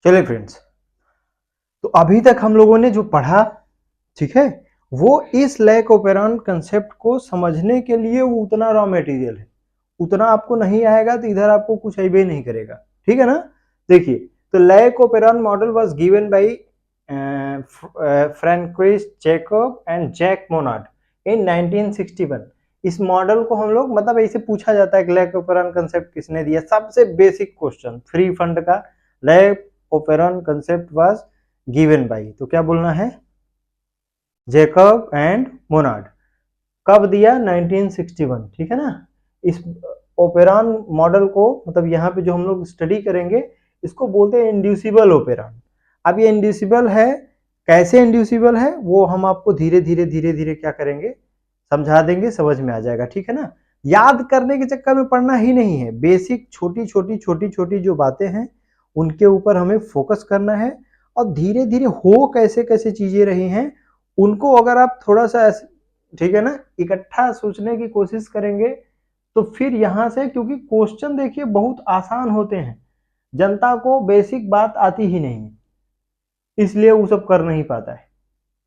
चलिए फ्रेंड्स, तो अभी तक हम लोगों ने जो पढ़ा, ठीक है, वो इस लैक ओपेरॉन कंसेप्ट को समझने के लिए वो उतना रॉ मटेरियल है, उतना आपको नहीं आएगा तो इधर आपको कुछ अबे नहीं करेगा, ठीक है ना। देखिए, तो lac operon model was given by Francois Jacob and Jacques Monod in 1961। इस मॉडल को हम लोग मतलब ऐसे पूछा जाता है कि लैक ओपेरॉन कंसेप्ट किसने दिया, सबसे बेसिक क्वेश्चन फ्री फंड का, lac operon concept was given bye, तो क्या बोलना है, जैकब एंड मोनार्ड। कब दिया, 1961, ठीक है ना। इस ओपेरॉन मॉडल को मतलब यहाँ पे जो हम लोग स्टडी करेंगे इसको बोलते हैं इंड्यूसिबल ओपेरॉन। अब ये इंड्यूसिबल है, कैसे इंड्यूसिबल है वो हम आपको धीरे धीरे क्या करेंगे, समझा देंगे, समझ में आ जाएगा, ठीक है ना। याद करने के चक्कर में पढ़ना ही नहीं है, बेसिक छोटी छोटी जो बातें हैं उनके ऊपर हमें फोकस करना है, और धीरे धीरे हो कैसे कैसे चीजें रही हैं उनको अगर आप थोड़ा सा, ठीक है ना, इकट्ठा सोचने की कोशिश करेंगे तो फिर यहां से, क्योंकि क्वेश्चन देखिए बहुत आसान होते हैं, जनता को बेसिक बात आती ही नहीं, इसलिए वो सब कर नहीं पाता है,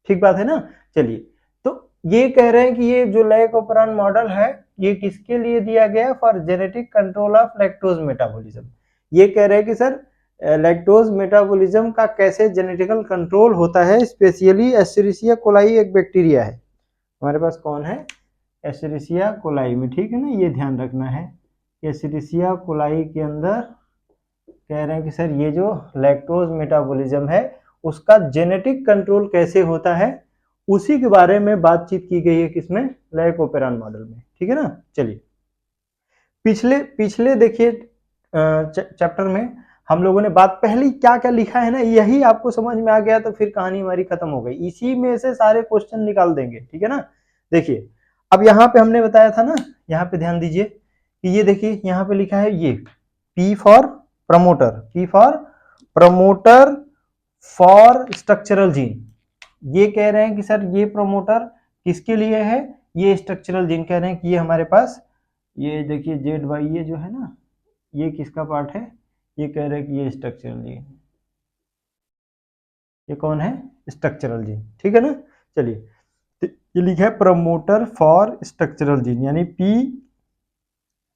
ठीक बात है ना। चलिए, तो ये कह रहे हैं कि ये जो लैक ओपेरॉन मॉडल है ये किसके लिए दिया गया, for genetic control of lactose metabolism. ये कह रहे हैं कि सर लैक्टोज मेटाबॉलिज्म का कैसे जेनेटिकल कंट्रोल होता है, स्पेशली एस्चेरिशिया कोलाई एक बैक्टीरिया है हमारे पास, कौन है, एस्चेरिशिया कोलाई में, ठीक है ना, ये ध्यान रखना है। एस्चेरिशिया कोलाई के अंदर कह रहे हैं कि सर ये जो लैक्टोज मेटाबॉलिज्म है उसका जेनेटिक कंट्रोल कैसे होता है, उसी के बारे में बातचीत की गई है किसमें, लैक ओपेरॉन मॉडल में, ठीक है ना। चलिए, पिछले पिछले देखिए चैप्टर में हम लोगों ने बात पहली क्या क्या लिखा है ना, यही आपको समझ में आ गया तो फिर कहानी हमारी खत्म हो गई, इसी में से सारे क्वेश्चन निकाल देंगे, ठीक है ना। देखिए, अब यहाँ पे हमने बताया था ना, यहाँ पे ध्यान दीजिए कि ये देखिए यहाँ पे लिखा है ये P for promoter, P for promoter for structural gene. ये कह रहे हैं कि सर ये प्रमोटर किसके लिए है, ये स्ट्रक्चरल जीन कह रहे हैं कि ये हमारे पास, ये देखिए जेड वाई ये जो है ना, ये किसका पार्ट है, ये कह रहे हैं कि ये स्ट्रक्चरल जीन, ये कौन है, स्ट्रक्चरल जीन, ठीक है ना। चलिए, तो ये लिखा है प्रमोटर फॉर स्ट्रक्चरल जीन, यानी पी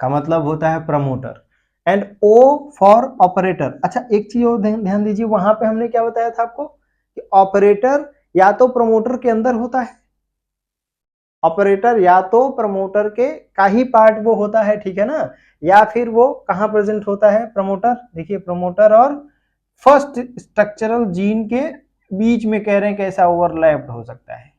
का मतलब होता है promoter, and O for operator. अच्छा, एक चीज और ध्यान दीजिए, वहां पे हमने क्या बताया था आपको कि ऑपरेटर या तो प्रमोटर के अंदर होता है, ऑपरेटर या तो प्रमोटर के का ही पार्ट वो होता है, ठीक है ना, या फिर वो कहां प्रेजेंट होता है प्रमोटर, देखिए प्रमोटर और फर्स्ट स्ट्रक्चरल जीन के बीच में कह रहे हैं कैसा ओवरलैप्ड हो सकता है।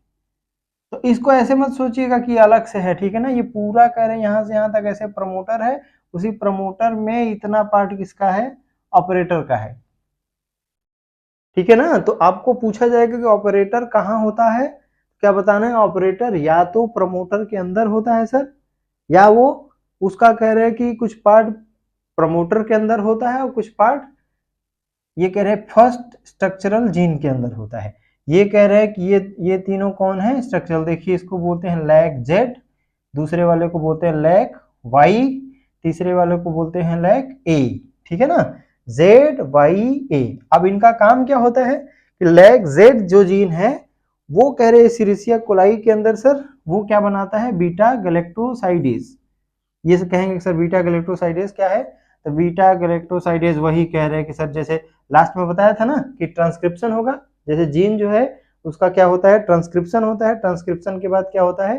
तो इसको ऐसे मत सोचिएगा कि अलग से है, ठीक है ना, ये पूरा कह रहे हैं यहां से यहां तक ऐसे प्रमोटर है, उसी प्रमोटर में इतना पार्ट किसका है, ऑपरेटर का है, ठीक है ना। तो आपको पूछा जाएगा कि ऑपरेटर कहां होता है, क्या बताना है, ऑपरेटर या तो प्रमोटर के अंदर होता है सर, या वो उसका कह रहे हैं कि कुछ पार्ट प्रमोटर के अंदर होता है और कुछ पार्ट ये कह रहे हैं फर्स्ट स्ट्रक्चरल जीन के अंदर होता है। ये कह रहे हैं कि ये तीनों कौन है, स्ट्रक्चरल, देखिए इसको बोलते हैं लैक जेड, दूसरे वाले को बोलते हैं लैक वाई, तीसरे वाले को बोलते हैं लैक ए, ठीक है ना, जेड वाई ए। अब इनका काम क्या होता है कि लैक जेड जो जीन है वो कह रहे हैं सीरिसिया कोलाई के अंदर सर वो क्या बनाता है, बीटा गैलेक्टोसाइडेज। ये कहेंगे सर बीटा गैलेक्टोसाइडेज क्या है, तो बीटा गैलेक्टोसाइडेज वही कह रहे हैं कि सर जैसे लास्ट में बताया था ना कि ट्रांसक्रिप्शन होगा, जैसे जीन जो है उसका क्या होता है, ट्रांसक्रिप्शन होता है, ट्रांसक्रिप्शन के बाद क्या होता है,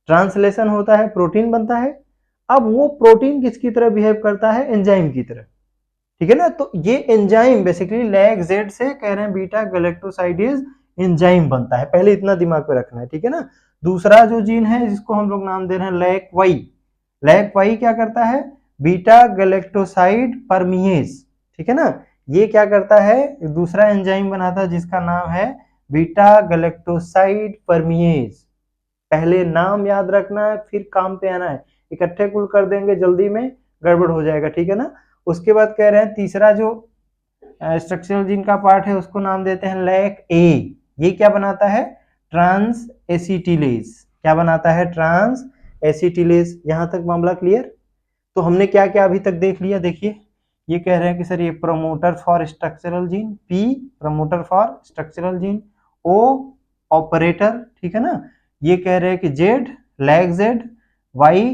ट्रांसलेशन होता है, प्रोटीन बनता है। अब वो प्रोटीन किसकी तरह बिहेव करता है, एंजाइम की तरह, ठीक है ना। तो ये एंजाइम बेसिकली लैक जेड से कह रहे हैं बीटा गैलेक्टोसाइडेज एंजाइम बनता है, पहले इतना दिमाग पे रखना है, ठीक है ना। दूसरा जो जीन है जिसको हम लोग नाम दे रहे हैं लैक वाई, लैक वाई क्या करता है, बीटा गैलेक्टोसाइड परमिएज, ठीक है ना। ये क्या करता है, दूसरा एंजाइम बनाता है जिसका नाम है बीटा गैलेक्टोसाइड परमिएज। पहले नाम याद रखना है फिर काम पे आना है, इकट्ठे कुल कर देंगे जल्दी में गड़बड़ हो जाएगा, ठीक है ना। उसके बाद कह रहे हैं तीसरा जो स्ट्रक्चरल जीन का पार्ट है उसको नाम देते हैं लैक ए। ये क्या बनाता है, ट्रांस एसिटिलेज, क्या बनाता है, ट्रांस एसिटिलेज। यहां तक मामला क्लियर। तो हमने क्या क्या अभी तक देख लिया, देखिए ये कह रहे हैं कि सर ये promoter for structural gene, P promoter for structural gene, O operator, ठीक है ना। ये कह रहे हैं कि Z lac Z, Y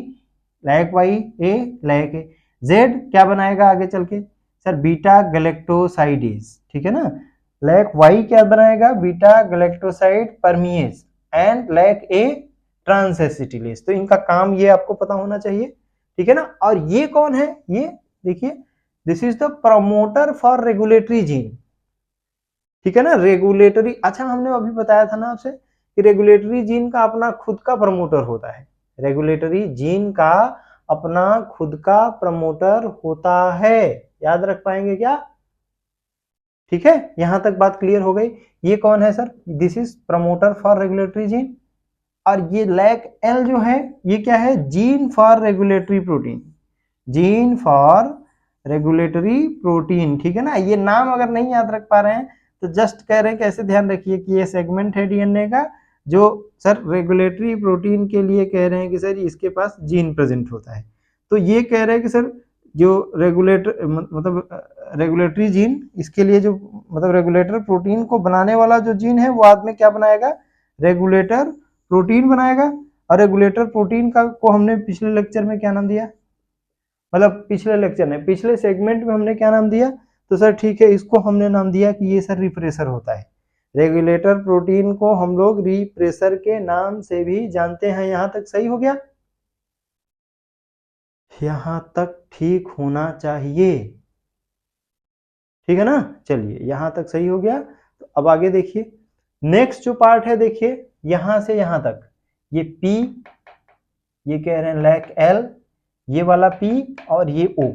lac Y, A lac A, Z क्या बनाएगा आगे चल के सर बीटा गैलेक्टोसाइडेज, ठीक है ना। लैग वाई क्या बनाएगा beta galactosidase permease and lac A transacetylase. तो इनका काम ये आपको पता होना चाहिए, ठीक है ना। और ये कौन है, ये देखिए this is the promoter for regulatory gene, ठीक है ना। रेगुलेटरी, अच्छा हमने अभी बताया था ना आपसे कि रेगुलेटरी जीन का अपना खुद का प्रमोटर होता है, रेगुलेटरी जीन का अपना खुद का प्रमोटर होता है, याद रख पाएंगे क्या, ठीक है। यहां तक बात क्लियर हो गई। ये कौन है sir, this is promoter for regulatory gene. और ये लैक एल जो है ये क्या है, gene for regulatory protein, gene for regulatory protein, ठीक है ना। ये नाम अगर नहीं याद रख पा रहे हैं तो जस्ट कह रहे हैं कैसे ध्यान रखिए कि ये सेगमेंट है डीएनए का जो सर रेगुलेटरी प्रोटीन के लिए कह रहे हैं कि सर इसके पास जीन प्रेजेंट होता है। तो ये कह रहे हैं कि सर जो रेगुलेटर मतलब रेगुलेटरी जीन, इसके लिए जो मतलब रेगुलेटर प्रोटीन को बनाने वाला जो जीन है वो आदमी क्या बनाएगा, रेगुलेटर प्रोटीन बनाएगा। और रेगुलेटर प्रोटीन का को हमने पिछले लेक्चर में क्या नाम दिया, मतलब पिछले लेक्चर में पिछले सेगमेंट में हमने क्या नाम दिया, तो सर ठीक है इसको हमने नाम दिया कि ये सर रिप्रेसर होता है। रेगुलेटर प्रोटीन को हम लोग रिप्रेसर के नाम से भी जानते हैं। यहां तक सही हो गया, यहां तक ठीक होना चाहिए, ठीक है ना। चलिए यहां तक सही हो गया। तो अब आगे देखिए नेक्स्ट जो पार्ट है, देखिए यहां से यहां तक ये पी, ये कह रहे हैं लैक एल, ये वाला पी और ये ओ,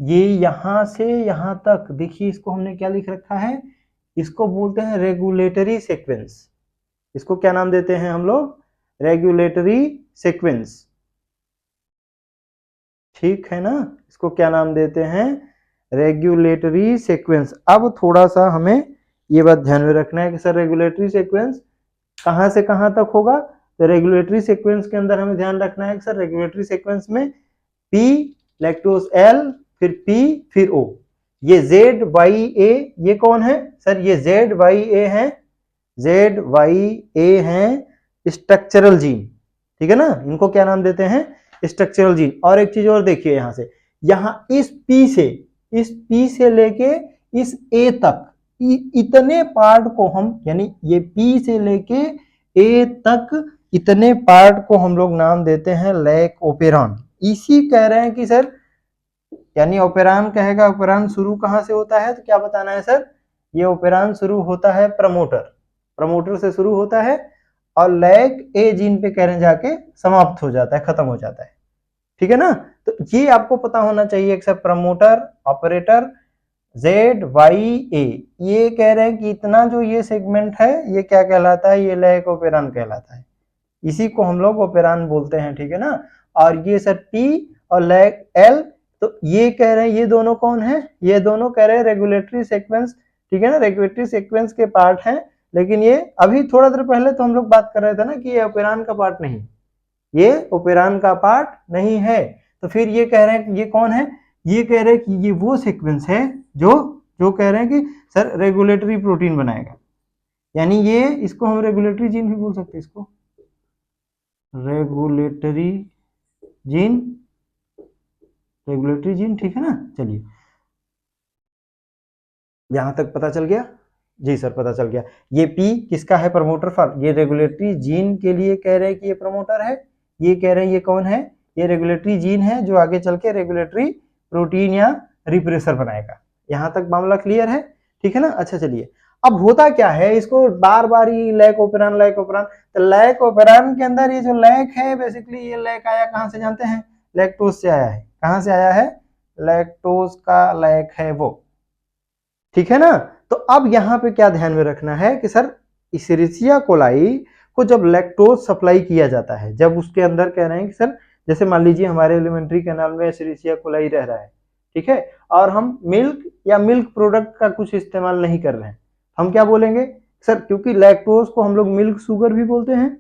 ये यहां से यहां तक देखिए इसको हमने क्या लिख रखा है, इसको बोलते हैं रेगुलेटरी सीक्वेंस। इसको क्या नाम देते हैं हम लोग, रेगुलेटरी सीक्वेंस, ठीक है ना। इसको क्या नाम देते हैं, रेगुलेटरी सीक्वेंस। अब थोड़ा सा हमें ये बात ध्यान में रखना है कि सर रेगुलेटरी सीक्वेंस कहां से कहां तक होगा। तो रेगुलेटरी सीक्वेंस के अंदर हमें ध्यान रखना है कि सर रेगुलेटरी सीक्वेंस में पी लैक्टोज एल, फिर पी, फिर ओ, ये जेड वाई ए, ये कौन है सर, ये जेड वाई ए है, जेड वाई ए है स्ट्रक्चरल जीन, ठीक है ना। इनको क्या नाम देते हैं, स्ट्रक्चरल जीन। और एक चीज और देखिए यहां से, यहां इस पी से लेके इस ए तक इतने पार्ट को हम, यानी ये पी से लेके ए तक इतने पार्ट को हम लोग नाम देते हैं लैक ओपेरॉन। इसी कह रहे हैं कि सर यानी ओपेरॉन कहेगा, ओपेरॉन शुरू कहां से होता है, तो क्या बताना है सर, ये ओपेरॉन शुरू होता है प्रमोटर, प्रमोटर से शुरू होता है और लैक ए जीन पे कह रहे हैं जाके समाप्त हो जाता है, खत्म हो जाता है, ठीक है ना। तो ये आपको पता होना चाहिए कि sir promoter operator Z Y A, ये कह रहे हैं कि इतना जो ये सेगमेंट है ये क्या कहलाता है, ये लैक ओपेरॉन कहलाता है, इसी को हम लोग ओपेरॉन बोलते हैं, ठीक है ना। और ये सर पी और लैक एल, तो ये कह रहे हैं ये दोनों कौन है, ये दोनों कह रहे हैं रेगुलेटरी सीक्वेंस, ठीक है ना, रेगुलेटरी सीक्वेंस के पार्ट हैं। लेकिन ये अभी थोड़ा देर पहले तो हम लोग बात कर रहे थे ना कि ये ओपेरॉन का पार्ट नहीं, ये ओपेरॉन का पार्ट नहीं है। तो फिर ये कह रहे हैं कि ये कौन है, ये कह रहे हैं कि ये वो सीक्वेंस है जो जो कह रहे हैं कि सर रेगुलेटरी प्रोटीन बनाएगा, यानी ये इसको हम रेगुलेटरी जीन भी बोल सकते हैं, इसको रेगुलेटरी जीन, रेगुलेटरी जीन, ठीक है ना। चलिए यहां तक पता चल गया, जी सर पता चल गया। ये पी किसका है, प्रमोटर फॉर, ये रेगुलेटरी जीन के लिए कह रहे हैं कि ये प्रमोटर है, ये कह रहे हैं ये कौन है, ये रेगुलेटरी जीन है जो आगे चल के रेगुलेटरी प्रोटीन या रिप्रेसर बनाएगा। यहां तक मामला क्लियर है, ठीक है ना। अच्छा चलिए अब होता क्या है, इसको बार बार ही लैक ओपेरॉन लैक ओपेरॉन, तो लैक ओपेरॉन के अंदर ये जो लैक है बेसिकली ये लैक आया कहां से जानते हैं, लैक्टोज से आया है। कहां से आया है, लैक्टोज का लैक है वो, ठीक है ना। तो अब यहां पे क्या ध्यान में रखना है कि सर इशेरिचिया कोलाई को जब लैक्टोज सप्लाई किया जाता है, जब उसके अंदर कह रहे हैं कि सर जैसे मान लीजिए हमारे एलिमेंट्री कैनाल में इशेरिचिया कोलाई रह रहा है, ठीक है, और हम मिल्क या मिल्क प्रोडक्ट का कुछ इस्तेमाल नहीं कर रहे हैं, हम क्या बोलेंगे सर, क्योंकि लैक्टोज को हम लोग मिल्क शुगर भी बोलते हैं,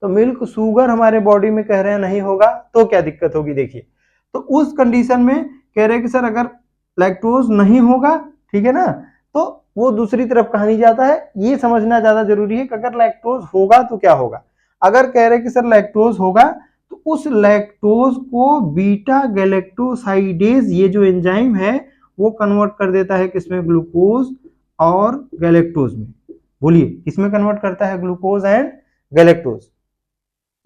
तो मिल्क शुगर हमारे बॉडी में कह रहे हैं नहीं होगा तो क्या दिक्कत होगी, देखिए तो उस कंडीशन में कह रहे हैं कि सर अगर लैक्टोज नहीं होगा, ठीक है ना, तो वो दूसरी तरफ कहानी जाता है। ये समझना ज्यादा जरूरी है कि अगर लैक्टोज होगा तो क्या होगा। अगर कह रहे हैं कि सर लैक्टोज होगा तो उस लैक्टोज को बीटा गैलेक्टोसाइडेज ये जो एंजाइम है वो कन्वर्ट कर देता है किसमें, ग्लूकोज और गैलेक्टोज में। बोलिए किसमें कन्वर्ट करता है, ग्लूकोज एंड गैलेक्टोज।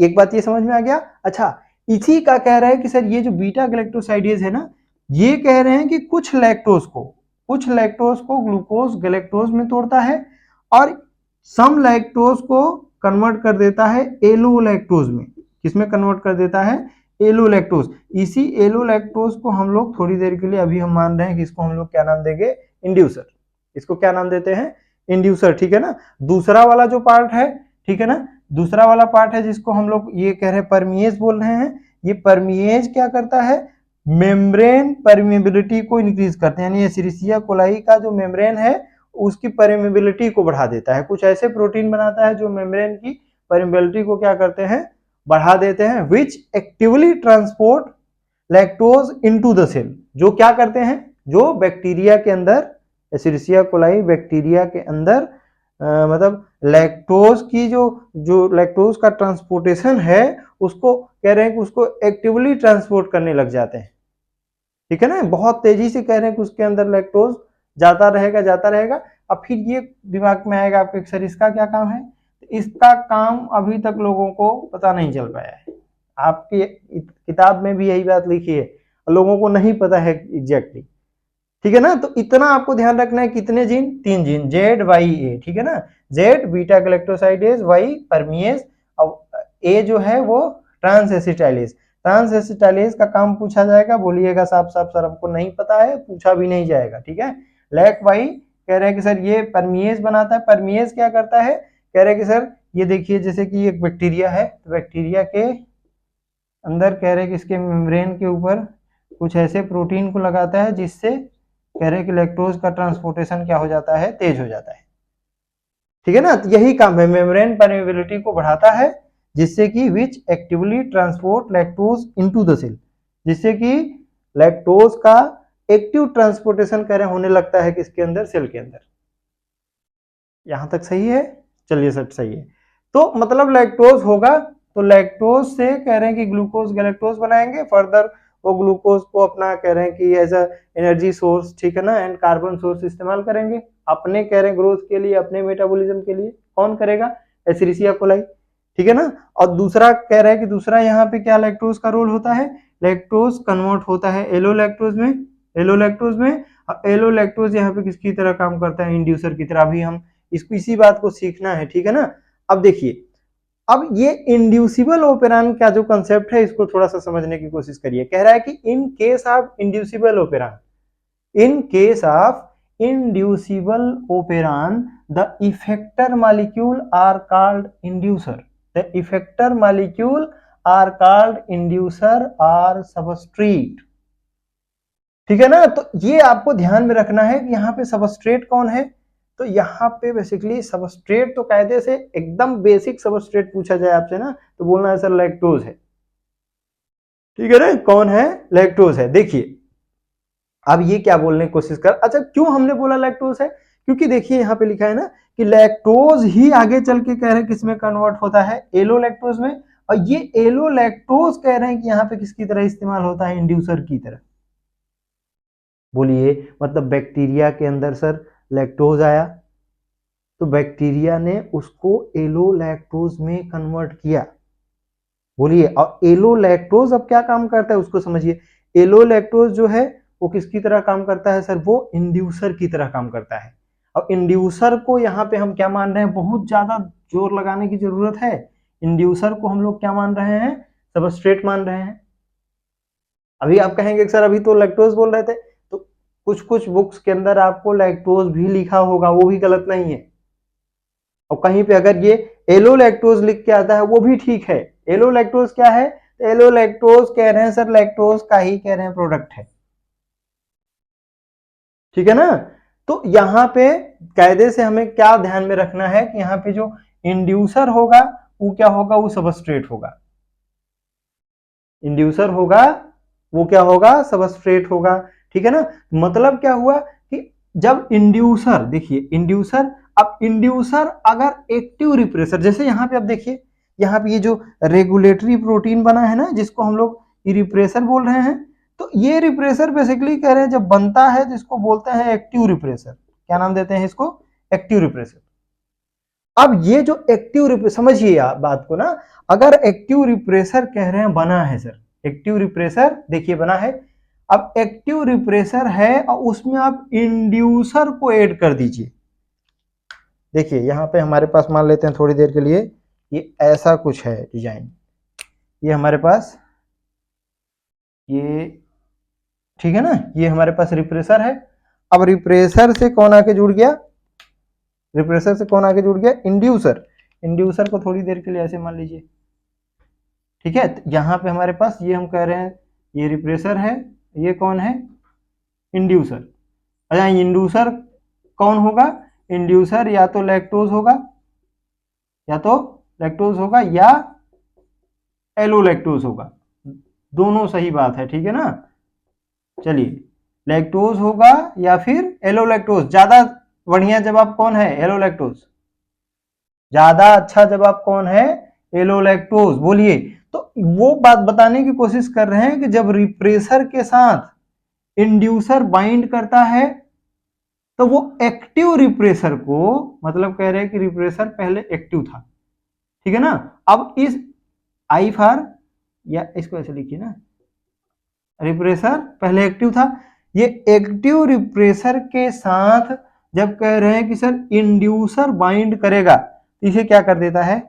एक बात ये समझ में आ गया। अच्छा, इसी का कह रहा है कि सर ये जो बीटा गैलेक्टोसाइडेज है ना, ये कह रहे हैं कि कुछ लैक्टोज को ग्लूकोज गैलेक्टोज में तोड़ता है और सम लैक्टोज को कन्वर्ट कर देता है एलो लैक्टोज में। किसमें कन्वर्ट कर देता है, एलो लैक्टोज। इसी एलो लैक्टोज को हम लोग थोड़ी देर के लिए अभी हम मान रहे हैं कि इसको हम लोग क्या नाम देंगे, इंड्यूसर। इसको क्या नाम देते हैं, इंड्यूसर, ठीक है ना। दूसरा वाला जो पार्ट है, ठीक है ना, दूसरा वाला पार्ट है जिसको हम लोग ये कह रहे हैं परमिएज बोल रहे हैं। ये परमिएज क्या करता है, मेम्ब्रेन परमिएबिलिटी को इंक्रीज करते हैं, यानी एस्चेरिचिया कोलाई का जो मेम्ब्रेन है उसकी परमिएबिलिटी को बढ़ा देता है। कुछ ऐसे प्रोटीन बनाता है जो मेम्ब्रेन की परमिएबिलिटी को क्या करते हैं, बढ़ा देते हैं। Which actively transport lactose into the cell, जो क्या करते हैं, जो बैक्टीरिया के अंदर, एस्चेरिचिया कोलाई बैक्टीरिया के अंदर मतलब लैक्टोज की जो लैक्टोज का ट्रांसपोर्टेशन है उसको कह रहे हैं कि उसको एक्टिवली ट्रांसपोर्ट करने लग जाते हैं, ठीक है ना। बहुत तेजी से कह रहे हैं कि उसके अंदर लैक्टोज जाता रहेगा। अब फिर ये दिमाग में आएगा आपके, सर इसका क्या काम है। इसका काम अभी तक लोगों को पता नहीं चल पाया है। आपकी किताब में भी यही बात लिखी है, लोगों को नहीं पता है एग्जैक्टली, ठीक है ना। तो इतना आपको ध्यान रखना है, कितने gene, 3 gene, Z Y A, ठीक है ना। Z beta galactosidase, Y permease, और ए जो है वो ट्रांस एसिटाइलेज। ट्रांस एसिटाइलेज का काम पूछा जाएगा, बोलिएगा साफ साफ सर हमको नहीं पता है, पूछा भी नहीं जाएगा, ठीक है। लैक वाई कह रहे हैं कि सर ये परमिएज बनाता है। परमिएज क्या करता है, कह रहे हैं कि सर ये देखिए जैसे कि एक बैक्टीरिया है, तो बैक्टीरिया के अंदर कह रहे हैं कि इसके मेम्ब्रेन के ऊपर कुछ ऐसे प्रोटीन को लगाता है जिससे कह रहे हैं कि लैक्टोज का ट्रांसपोर्टेशन क्या हो जाता है, तेज हो जाता है, ठीक है ना। तो यही काम है, मेम्ब्रेन परमेबिलिटी को बढ़ाता है जिससे कि which actively transport lactose into the cell, जिससे कि लैक्टोज का एक्टिव ट्रांसपोर्टेशन कह रहे होने लगता है किसके अंदर, सेल के अंदर। यहां तक सही है, चलिए सब सही है। तो मतलब लैक्टोज होगा तो लैक्टोज से कह रहे हैं कि ग्लूकोज गैलेक्टोज बनाएंगे, फर्दर वो ग्लूकोज को अपना कह रहे हैं कि एज अ एनर्जी सोर्स, ठीक है ना, एंड कार्बन सोर्स इस्तेमाल करेंगे अपने कह रहे हैं ग्रोथ के लिए, अपने मेटाबॉलिज्म के लिए। कौन करेगा, एस्चेरिचिया कोलाई, ठीक है ना। और दूसरा कह रहा है कि दूसरा यहाँ पे क्या लैक्टोज का रोल होता है, लैक्टोज कन्वर्ट होता है एलो लैक्टोज में, एलो लैक्टोज में। एलो लैक्टोज यहाँ पे किसकी तरह काम करता है, इंड्यूसर की तरह। अभी हम इसको इसी बात को सीखना है, ठीक है ना। अब देखिए, अब ये इंड्यूसिबल ओपेरान का जो कंसेप्ट है इसको थोड़ा सा समझने की कोशिश करिए। कह रहा है कि in case of inducible operon, in case of inducible operon the effector molecule are called inducer, the effector molecule are called inducer or substrate, ठीक है ना। तो ये आपको ध्यान में रखना है कि यहाँ पे सबस्ट्रेट कौन है। तो यहाँ पे बेसिकली सबस्ट्रेट तो कायदे से एकदम बेसिक सबस्ट्रेट पूछा जाए आपसे ना तो बोलना है सर लैक्टोज है, ठीक है ना। कौन है, लैक्टोज है। देखिए अब ये क्या बोलने की कोशिश कर, अच्छा क्यों हमने बोला लैक्टोज है, क्योंकि देखिए यहाँ पे लिखा है ना कि लैक्टोज ही आगे चल के कह रहे हैं किसमें कन्वर्ट होता है, एलो लैक्टोज में। और ये एलो लैक्टोज कह रहे हैं कि यहाँ पे किसकी तरह इस्तेमाल होता है, इंड्यूसर की तरह। बोलिए मतलब बैक्टीरिया के अंदर सर लैक्टोज आया तो बैक्टीरिया ने उसको एलो लैक्टोज में कन्वर्ट किया। बोलिए, और एलो लैक्टोज अब क्या काम करता है उसको समझिए। एलो लैक्टोज जो है वो किसकी तरह काम करता है सर, वो इंड्यूसर की तरह काम करता है। अब इंड्यूसर को यहाँ पे हम क्या मान रहे हैं, बहुत ज्यादा जोर लगाने की जरूरत है। इंड्यूसर को हम लोग क्या मान रहे हैं, सबस्ट्रेट मान रहे हैं। अभी आप कहेंगे सर अभी तो लैक्टोज बोल रहे थे, तो कुछ कुछ बुक्स के अंदर आपको लैक्टोज भी लिखा होगा, वो भी गलत नहीं है। और कहीं पे अगर ये एलो लैक्टोज लिख के आता है वो भी ठीक है। एलो लैक्टोज क्या है, एलो लैक्टोज कह रहे हैं सर लैक्टोज का ही कह रहे हैं प्रोडक्ट है, ठीक है ना। तो यहाँ पे कायदे से हमें क्या ध्यान में रखना है कि यहाँ पे जो इंड्यूसर होगा वो क्या होगा, वो सबस्ट्रेट होगा। इंड्यूसर होगा वो क्या होगा, सबस्ट्रेट होगा। ठीक है ना, मतलब क्या हुआ कि जब इंड्यूसर, देखिए इंड्यूसर, अब इंड्यूसर अगर एक्टिव रिप्रेसर, जैसे यहाँ पे आप देखिए, यहाँ पे ये जो रेगुलेटरी प्रोटीन बना है ना, जिसको हम लोग रिप्रेसर बोल रहे हैं, तो ये रिप्रेसर बेसिकली कह रहे हैं जब बनता है तो इसको बोलते हैं एक्टिव रिप्रेसर। क्या नाम देते हैं इसको, एक्टिव रिप्रेसर। अब ये जो एक्टिव रिप्रेसर, समझिए आप बात को ना, अगर एक्टिव रिप्रेसर कह रहे हैं बना है सर, एक्टिव रिप्रेसर देखिए बना है, अब एक्टिव रिप्रेसर है और उसमें आप इंड्यूसर को ऐड कर दीजिए। देखिए यहां पे हमारे पास मान लेते हैं थोड़ी देर के लिए, ये ऐसा कुछ है डिजाइन, ये हमारे पास, ये ठीक है ना, ये हमारे पास रिप्रेसर है। अब रिप्रेसर से कौन आके जुड़ गया, रिप्रेसर से कौन आके जुड़ गया, इंड्यूसर। इंड्यूसर को थोड़ी देर के लिए ऐसे मान लीजिए, ठीक है। तो यहाँ पे हमारे पास ये हम कह रहे हैं ये रिप्रेसर है, ये कौन है, इंड्यूसर। अच्छा इंड्यूसर कौन होगा, इंड्यूसर या तो लैक्टोज होगा, या तो लैक्टोज होगा या एलोलैक्टोज होगा, दोनों सही बात है, ठीक है ना। चलिए लैक्टोज होगा या फिर एलोलैक्टोज, ज्यादा बढ़िया जवाब कौन है, एलोलैक्टोज। ज्यादा अच्छा जवाब कौन है, एलोलैक्टोज। बोलिए, तो वो बात बताने की कोशिश कर रहे हैं कि जब रिप्रेसर के साथ इंड्यूसर बाइंड करता है तो वो एक्टिव रिप्रेसर को, मतलब कह रहे हैं कि रिप्रेसर पहले एक्टिव था, ठीक है ना। अब इस आई फार, या इसको ऐसे लिखिए ना, रिप्रेसर पहले एक्टिव था, ये एक्टिव रिप्रेसर के साथ जब कह रहे हैं कि सर इंड्यूसर बाइंड करेगा, तो इसे क्या कर देता है,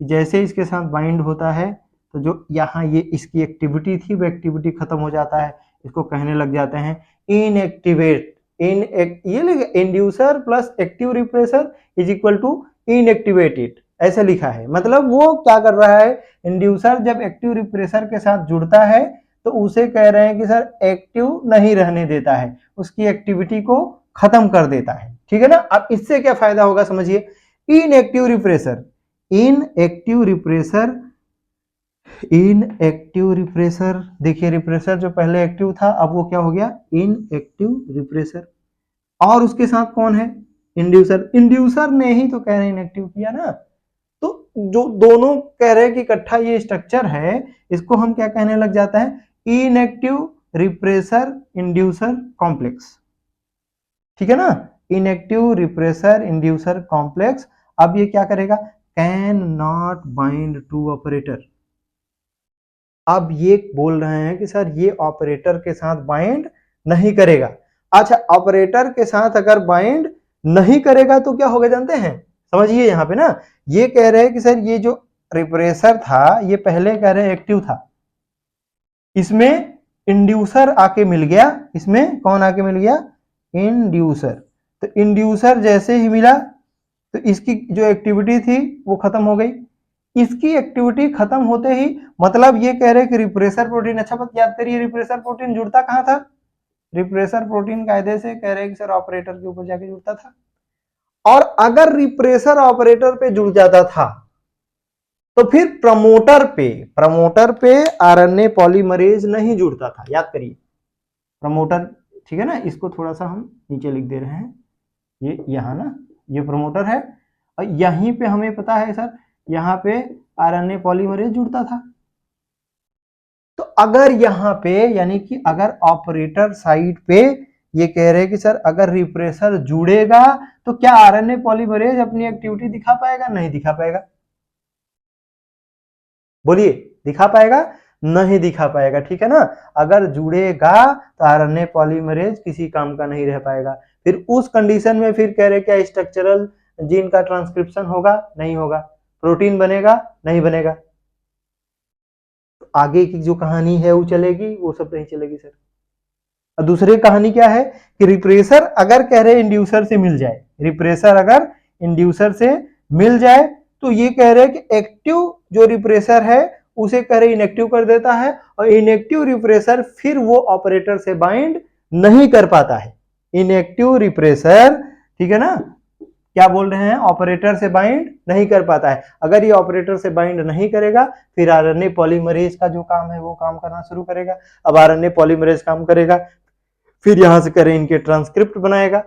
जैसे इसके साथ बाइंड होता है तो जो यहाँ ये इसकी एक्टिविटी थी वो एक्टिविटी खत्म हो जाता है, इसको कहने लग जाते हैं इनएक्टिवेट। ये लिखा inducer plus active repressor is equal to inactivated, ऐसे लिखा है। मतलब वो क्या कर रहा है, इंड्यूसर जब एक्टिव रिप्रेसर के साथ जुड़ता है तो उसे कह रहे हैं कि सर एक्टिव नहीं रहने देता है, उसकी एक्टिविटी को खत्म कर देता है, ठीक है ना। अब इससे क्या फायदा होगा समझिए, inactive repressor, inactive repressor, inactive repressor, देखिए रिप्रेसर जो पहले एक्टिव था अब वो क्या हो गया, इनएक्टिव रिप्रेसर। और उसके साथ कौन है, इंड्यूसर। इंड्यूसर ने ही तो कह रहे हैं इनएक्टिव किया ना, तो जो दोनों कह रहे हैं कि इकट्ठा ये स्ट्रक्चर है, इसको हम क्या कहने लग जाता है, इनएक्टिव रिप्रेसर इंड्यूसर कॉम्प्लेक्स, ठीक है ना, इनएक्टिव रिप्रेसर इंड्यूसर कॉम्प्लेक्स। अब ये क्या करेगा, can not bind to operator. अब ये बोल रहे हैं कि सर ये ऑपरेटर के साथ बाइंड नहीं करेगा। अच्छा ऑपरेटर के साथ अगर बाइंड नहीं करेगा तो क्या होगा जानते हैं, समझिए यहाँ पे ना, ये कह रहे हैं कि सर ये जो रिप्रेसर था ये पहले कह रहे हैं एक्टिव था, इसमें इंड्यूसर आके मिल गया, इसमें कौन आके मिल गया, इंड्यूसर। तो इंड्यूसर जैसे ही मिला तो इसकी जो एक्टिविटी थी वो खत्म हो गई, इसकी एक्टिविटी खत्म होते ही, मतलब ये कह रहे हैं कि रिप्रेसर प्रोटीन, अच्छा बात याद करिए, रिप्रेसर प्रोटीन जुड़ता कहां था, रिप्रेसर प्रोटीन कायदे से कह रहे हैं कि सर ऑपरेटर के ऊपर जाके जुड़ता था। और अगर रिप्रेसर ऑपरेटर पे जुड़ जाता था तो फिर प्रमोटर पे आरएनए पॉलीमरेज नहीं जुड़ता था, याद करिए प्रमोटर, ठीक है ना। इसको थोड़ा सा हम नीचे लिख दे रहे हैं, ये यहाँ ना, ये प्रमोटर है और यहीं पे हमें पता है सर यहाँ पे आरएनए पॉलीमरेज जुड़ता था। तो अगर यहाँ पे यानी कि अगर ऑपरेटर साइड पे ये कह रहे हैं कि सर अगर रिप्रेसर जुड़ेगा तो क्या आरएनए पॉलीमरेज अपनी एक्टिविटी दिखा पाएगा, नहीं दिखा पाएगा, बोलिए दिखा पाएगा, नहीं दिखा पाएगा, ठीक है ना। अगर जुड़ेगा तो आरएनए पॉलीमरेज किसी काम का नहीं रह पाएगा। फिर उस कंडीशन में फिर कह रहे क्या स्ट्रक्चरल जीन का ट्रांसक्रिप्शन होगा, नहीं होगा, प्रोटीन बनेगा, नहीं बनेगा, तो आगे की जो कहानी है वो चलेगी, वो सब नहीं चलेगी सर। और दूसरी कहानी क्या है कि रिप्रेसर अगर कह रहे इंड्यूसर से मिल जाए, रिप्रेसर अगर इंड्यूसर से मिल जाए तो ये कह रहे हैं कि एक्टिव जो रिप्रेसर है उसे कह रहे इनएक्टिव कर देता है, और इनएक्टिव रिप्रेसर फिर वो ऑपरेटर से बाइंड नहीं कर पाता है, इनएक्टिव रिप्रेसर, ठीक है ना, क्या बोल रहे हैं, ऑपरेटर से बाइंड नहीं कर पाता है। अगर ये ऑपरेटर से बाइंड नहीं करेगा फिर आरएनए पॉलीमरेज का जो काम है वो काम करना शुरू करेगा। अब आरएनए पॉलीमरेज काम करेगा, फिर यहां से करें इनके ट्रांसक्रिप्ट बनाएगा,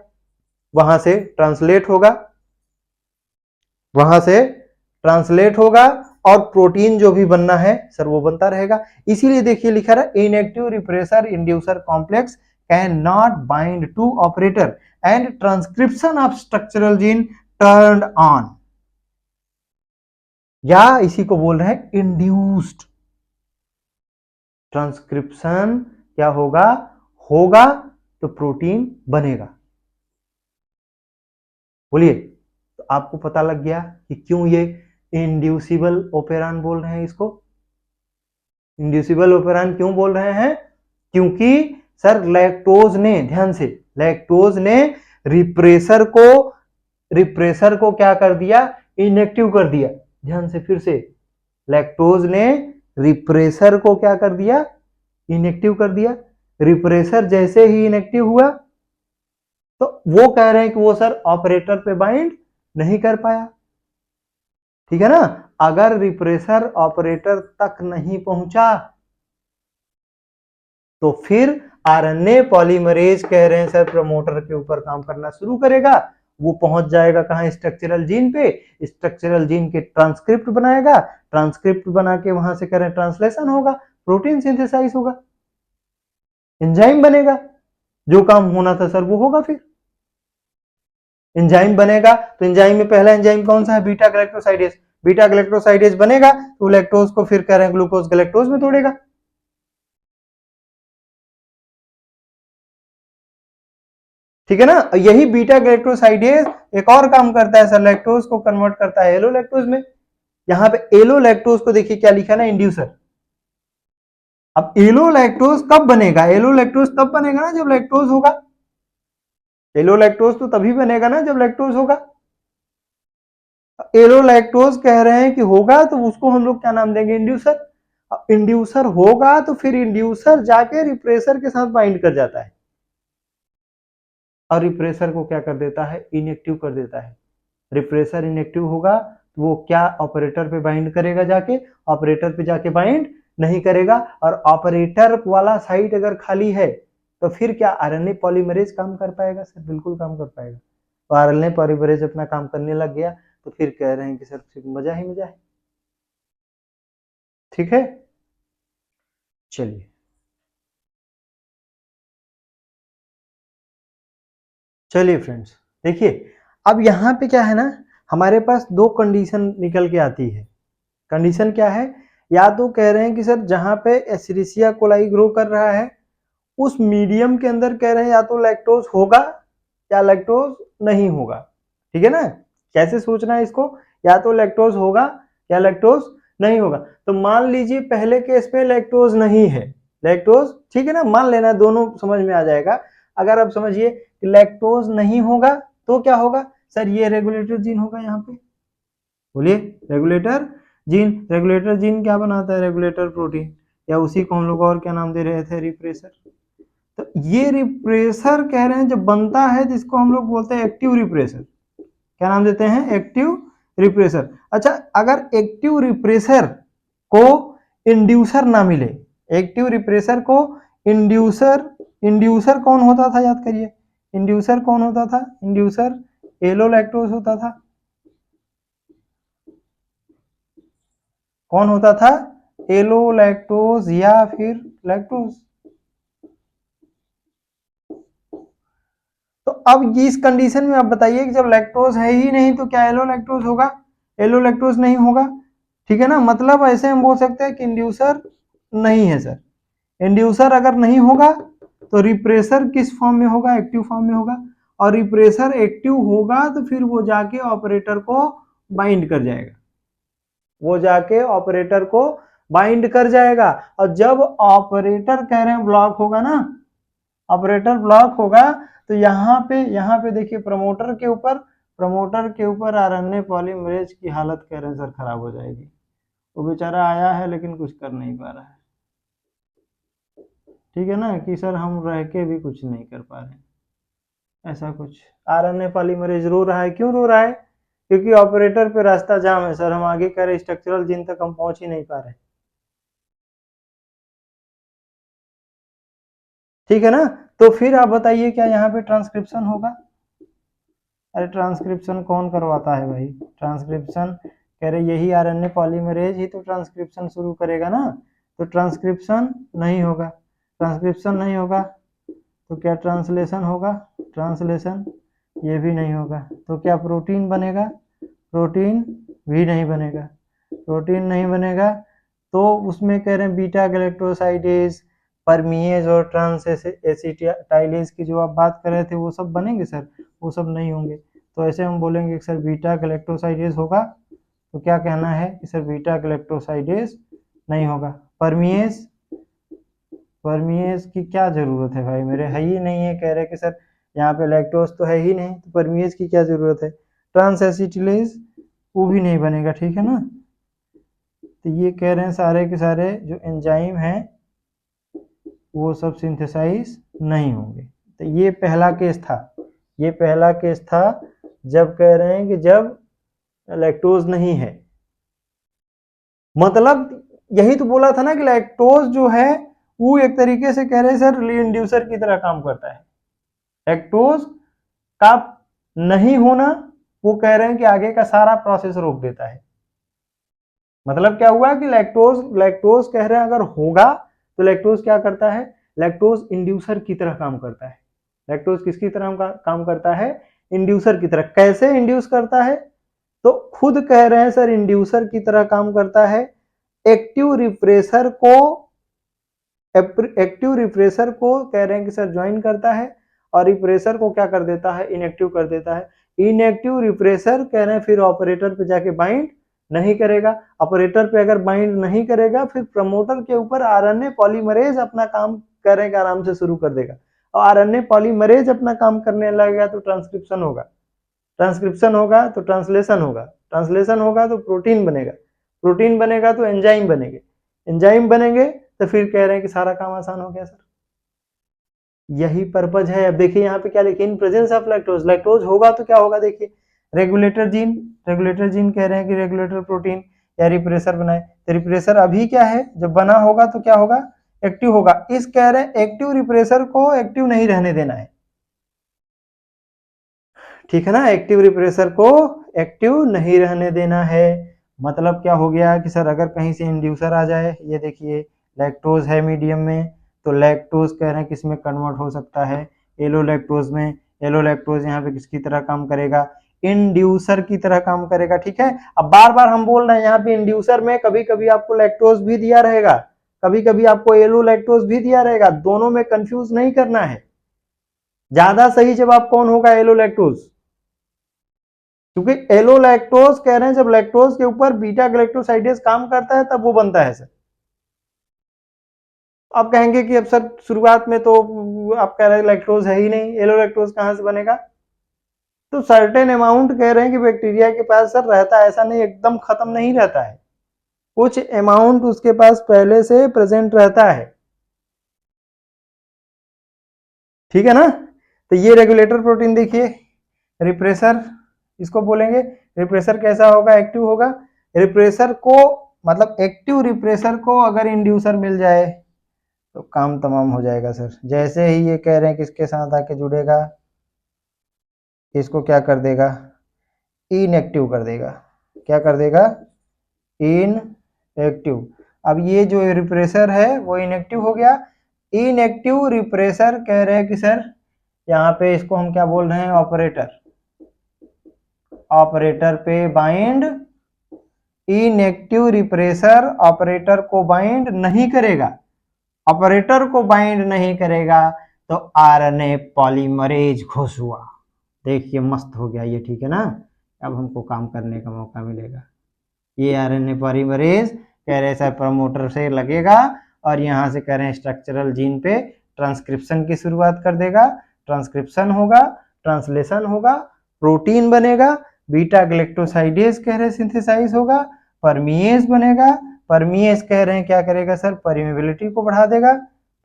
वहां से ट्रांसलेट होगा, वहां से ट्रांसलेट होगा और प्रोटीन जो भी बनना है सर वो बनता रहेगा। इसीलिए देखिए लिखा रहा inactive repressor inducer complex can not bind to operator and transcription of structural gene turned on, या इसी को बोल रहे हैं इंड्यूस्ड ट्रांसक्रिप्शन। क्या होगा, होगा तो प्रोटीन बनेगा। बोलिए, तो आपको पता लग गया कि क्यों ये इंड्यूसिबल ओपेरॉन बोल रहे हैं इसको। इंड्यूसिबल ओपेरॉन क्यों बोल रहे हैं, क्योंकि सर लैक्टोज ने, ध्यान से, लैक्टोज ने रिप्रेसर को क्या कर दिया, इनएक्टिव कर दिया। ध्यान से फिर से, लैक्टोज ने रिप्रेसर को क्या कर दिया, इनएक्टिव कर दिया। रिप्रेसर जैसे ही इनएक्टिव हुआ तो वो कह रहे हैं कि वो सर ऑपरेटर पे बाइंड नहीं कर पाया। ठीक है ना, अगर रिप्रेसर ऑपरेटर तक नहीं पहुंचा तो फिर आरएनए पॉलीमरेज कह रहे हैं सर प्रमोटर के ऊपर काम करना शुरू करेगा। वो पहुंच जाएगा कहां, स्ट्रक्चरल जीन पे, स्ट्रक्चरल जीन के ट्रांसक्रिप्ट बनाएगा, ट्रांसक्रिप्ट बना के वहां से कह रहे हैं ट्रांसलेशन होगा, प्रोटीन सिंथेसाइज होगा, एंजाइम बनेगा, जो काम होना था सर वो होगा। फिर एंजाइम बनेगा तो एंजाइम में पहला एंजाइम कौन सा है, बीटा गैलेक्टोसाइडेज। बीटा गैलेक्टोसाइडेज बनेगा तो लैक्टोज को फिर कह रहे हैं ग्लूकोज गैलेक्टोज में तोड़ेगा। ठीक है ना, यही बीटा गैलेक्टोसाइडेज एक और काम करता है सर, लैक्टोज को कन्वर्ट करता है एलो लैक्टोज में। यहां पे एलो लैक्टोज को देखिए क्या लिखा ना, इंड्यूसर। अब एलो लैक्टोज कब बनेगा, एलो लैक्टोज तब बनेगा ना जब लैक्टोज होगा। एलो लैक्टोज तो तभी बनेगा ना जब लैक्टोज होगा। एलो लैक्टोज कह रहे हैं कि होगा तो उसको हम लोग क्या नाम देंगे, इंड्यूसर। इंड्यूसर होगा तो फिर इंड्यूसर जाके रिप्रेसर के साथ बाइंड कर जाता है और रिप्रेसर को क्या कर देता है, इनएक्टिव कर देता है। रिप्रेसर इनएक्टिव होगा तो वो क्या ऑपरेटर पे बाइंड करेगा, जाके ऑपरेटर पे जाके बाइंड नहीं करेगा। और ऑपरेटर वाला साइट अगर खाली है तो फिर क्या आरएनए पॉलीमरेज काम कर पाएगा, सर बिल्कुल काम कर पाएगा। तो आरएनए पॉलीमरेज अपना काम करने लग गया तो फिर कह रहे हैं कि सर मजा ही मजा है। ठीक है, चलिए चलिए फ्रेंड्स, देखिए अब यहाँ पे क्या है ना, हमारे पास दो कंडीशन निकल के आती है। कंडीशन क्या है, या तो कह रहे हैं कि सर जहां पे एस्चेरिचिया कोलाई ग्रो कर रहा है उस मीडियम के अंदर कह रहे हैं या तो लैक्टोज होगा या लैक्टोज नहीं होगा। ठीक है ना, कैसे सोचना है इसको, या तो लैक्टोज होगा या लैक्टोज नहीं होगा। तो मान लीजिए पहले केस में लैक्टोज नहीं है, लैक्टोज, ठीक है ना, मान लेना, दोनों समझ में आ जाएगा। अगर आप समझिए कि लैक्टोज नहीं होगा तो क्या होगा, सर ये रेगुलेटर जीन होगा यहाँ पे। बोलिए, रेगुलेटर जीन। रेगुलेटर जीन क्या बनाता है, रेगुलेटर प्रोटीन, या उसी को हम लोग और क्या नाम दे रहे थे, रिप्रेसर। तो ये रिप्रेसर कह रहे हैं जब बनता है जिसको हम लोग बोलते हैं एक्टिव रिप्रेसर। क्या नाम देते हैं, एक्टिव रिप्रेसर। अच्छा, अगर एक्टिव रिप्रेसर को इंड्यूसर ना मिले, एक्टिव रिप्रेसर को इंड्यूसर, इंड्यूसर कौन होता था याद करिए, इंड्यूसर कौन होता था, इंड्यूसर एलो लैक्टोज होता था। कौन होता था, एलो लैक्टोज या फिर लैक्टोज। तो अब इस कंडीशन में आप बताइए कि जब लैक्टोज है ही नहीं तो क्या एलो लैक्टोज होगा, एलो लैक्टोज नहीं होगा। ठीक है ना, मतलब ऐसे हम बोल सकते हैं कि इंड्यूसर नहीं है सर। इंड्यूसर अगर नहीं होगा तो रिप्रेसर किस फॉर्म में होगा, एक्टिव फॉर्म में होगा। और रिप्रेसर एक्टिव होगा तो फिर वो जाके ऑपरेटर को बाइंड कर जाएगा, वो जाके ऑपरेटर को बाइंड कर जाएगा। और जब ऑपरेटर कह रहे हैं ब्लॉक होगा ना, ऑपरेटर ब्लॉक होगा तो यहाँ पे देखिए प्रमोटर के ऊपर आरएनए पॉलीमरेज की हालत कह रहे हैं सर खराब हो जाएगी। वो बेचारा आया है लेकिन कुछ कर नहीं पा रहा है। ठीक है ना, कि सर हम रह के भी कुछ नहीं कर पा रहे हैं। ऐसा कुछ। आरएनए पॉलीमरेज रो रहा है, क्यों रो रहा है? क्योंकि ऑपरेटर पे रास्ता जाम है सर, हम आगे कह रहे स्ट्रक्चरल जीन तक हम पहुंच ही नहीं पा रहे। ठीक है ना? तो फिर आप बताइए क्या यहाँ पे ट्रांसक्रिप्शन होगा? अरे ट्रांसक्रिप्शन कौन करवाता है भाई? ट्रांसक्रिप्शन कह रहे यही आरएनए पॉलीमरेज ही तो ट्रांसक्रिप्शन शुरू करेगा ना, तो ट्रांसक्रिप्शन नहीं होगा। ट्रांसक्रिप्शन नहीं होगा तो क्या ट्रांसलेशन होगा? ट्रांसलेशन ये भी नहीं होगा, तो क्या प्रोटीन बनेगा? प्रोटीन भी नहीं बनेगा। प्रोटीन नहीं बनेगा तो उसमें कह रहे हैं बीटा गैलेक्टोसाइडेज, परमीएज और ट्रांस एसिटाइलेज की जो आप बात कर रहे थे वो सब बनेंगे सर? वो सब नहीं होंगे। तो ऐसे हम बोलेंगे कि सर बीटा गैलेक्टोसाइडेज होगा, तो क्या कहना है कि सर बीटा गैलेक्टोसाइडेज नहीं होगा। परमीएज, परमीएज की क्या जरूरत है भाई मेरे, है ही नहीं है, कह रहे कि सर यहाँ पे लैक्टोज तो है ही नहीं, तो परमीएज की क्या जरूरत है। ट्रांस एसिटिलेज वो भी नहीं बनेगा, ठीक है ना? तो ये कह रहे हैं सारे के सारे जो एंजाइम हैं वो सब सिंथेसाइज नहीं होंगे। तो ये पहला केस था, ये पहला केस था जब कह रहे हैं कि जब लैक्टोज नहीं है। मतलब यही तो बोला था ना कि लैक्टोज जो है वो एक तरीके से कह रहे हैं सर रीइंड्यूसर की तरह काम करता है। लैक्टोज का नहीं होना वो कह रहे हैं कि आगे का सारा प्रोसेस रोक देता है। मतलब क्या हुआ कि लैक्टोज लैक्टोज कह रहे हैं अगर होगा तो लैक्टोज क्या करता है? लैक्टोज इंड्यूसर की तरह काम करता है। लैक्टोज किसकी तरह काम करता है? इंड्यूसर की तरह। कैसे इंड्यूस करता है? तो खुद कह रहे हैं सर इंड्यूसर की तरह काम करता है। एक्टिव रिप्रेसर को, एक्टिव रिप्रेसर को कह रहे हैं कि सर ज्वाइन करता है और रिप्रेसर को क्या कर देता है? इनएक्टिव कर देता है। इनएक्टिव रिप्रेसर कह रहे हैं फिर ऑपरेटर पे जाके बाइंड नहीं करेगा। ऑपरेटर पे अगर बाइंड नहीं करेगा फिर प्रमोटर के ऊपर आरएनए पॉलीमरेज अपना काम करेगा, आराम से शुरू कर देगा। और आरएनए पॉलीमरेज अपना काम करने लगेगा तो ट्रांसक्रिप्शन होगा, ट्रांसक्रिप्शन होगा तो ट्रांसलेशन होगा, ट्रांसलेशन होगा तो प्रोटीन बनेगा, प्रोटीन बनेगा तो एंजाइम बनेंगे, एंजाइम बनेंगे तो फिर कह रहे हैं कि सारा काम आसान हो गया सर। यही पर्पज है। अब देखिए यहाँ पे क्या लिखे, in presence of lactose, lactose होगा तो क्या होगा देखिए, रेगुलेटर जीन, रेगुलेटर जीन कह रहे हैं कि रेगुलेटर प्रोटीन या रिप्रेसर बनाए, तो रिप्रेसर अभी क्या है, जब बना होगा तो क्या होगा? एक्टिव होगा। इस कह रहे हैं एक्टिव रिप्रेसर को एक्टिव नहीं रहने देना है, ठीक है ना? एक्टिव रिप्रेसर को एक्टिव नहीं रहने देना है। मतलब क्या हो गया कि सर अगर कहीं से इंड्यूसर आ जाए, ये देखिए लैक्टोज है मीडियम में, तो लैक्टोज कह रहे हैं किसमें कन्वर्ट हो सकता है? एलो लैक्टोज में। एलो लैक्टोज यहाँ पे किसकी तरह काम करेगा? इंड्यूसर की तरह काम करेगा, ठीक है? अब बार बार हम बोल रहे हैं यहाँ पे इंड्यूसर में कभी कभी आपको लैक्टोज भी दिया रहेगा, कभी कभी आपको एलो लैक्टोज भी दिया रहेगा, दोनों में कंफ्यूज नहीं करना है। ज्यादा सही जवाब कौन होगा? एलो लैक्टोज, क्योंकि एलो लैक्टोज कह रहे हैं जब लैक्टोज के ऊपर बीटा गैलेक्टोसाइडेज काम करता है तब वो बनता है सर। आप कहेंगे कि अब सर शुरुआत में तो आप कह रहे हैं लैक्टोज है ही नहीं, एलो लैक्टोज कहां से बनेगा? तो सर्टेन अमाउंट कह रहे हैं कि बैक्टीरिया के पास सर रहता है, ऐसा नहीं एकदम खत्म नहीं रहता है, कुछ अमाउंट उसके पास पहले से प्रेजेंट रहता है, ठीक है ना? तो ये रेगुलेटर प्रोटीन देखिए, रिप्रेसर इसको बोलेंगे। रिप्रेसर कैसा होगा? एक्टिव होगा। रिप्रेसर को मतलब एक्टिव रिप्रेसर को अगर इंड्यूसर मिल जाए तो काम तमाम हो जाएगा सर। जैसे ही ये कह रहे हैं किसके साथ आके जुड़ेगा, इसको क्या कर देगा? इनएक्टिव कर देगा। क्या कर देगा? इनएक्टिव। अब ये जो रिप्रेसर है वो इनएक्टिव हो गया। इनएक्टिव रिप्रेसर कह रहे हैं कि सर यहाँ पे इसको हम क्या बोल रहे हैं? ऑपरेटर। ऑपरेटर पे बाइंड, इनएक्टिव रिप्रेसर ऑपरेटर को बाइंड नहीं करेगा, ऑपरेटर को बाइंड नहीं करेगा तो आरएनए पॉलीमरेज खुश हुआ। देखिए मस्त हो गया ये, ठीक है ना? अब हमको काम करने का मौका मिलेगा। ये आरएनए पॉलीमरेज कह रहे सर प्रमोटर से लगेगा और यहां से कह रहे हैं स्ट्रक्चरल जीन पे ट्रांसक्रिप्शन की शुरुआत कर देगा। ट्रांसक्रिप्शन होगा, ट्रांसलेशन होगा, प्रोटीन बनेगा, बीटा गैलेक्टोसाइडेज कह रहे सिंथेसाइज होगा, परमीएज बनेगा। परमीएज कह रहे हैं क्या करेगा सर? परमिबिलिटी को बढ़ा देगा,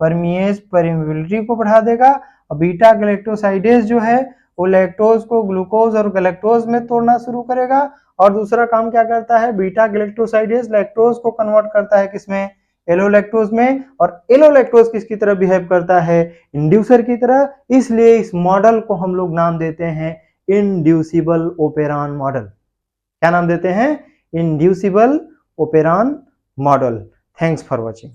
परमीएज परमिबिलिटी को बढ़ा देगा और बीटा गैलेक्टोसाइडेज जो है वो लैक्टोज को ग्लूकोज और गैलेक्टोज में तोड़ना शुरू करेगा, और दूसरा काम क्या करता है, बीटा गैलेक्टोसाइडेज लैक्टोज को कन्वर्ट करता है किसमें, एलोलैक्टोज में, और एलोलैक्टोज किसकी तरह बिहेव करता है, इंड्यूसर की तरह। इसलिए इस मॉडल को हम लोग नाम देते हैं इंड्यूसिबल ओपेरॉन मॉडल। क्या नाम देते हैं, inducible operon model. Thanks for watching.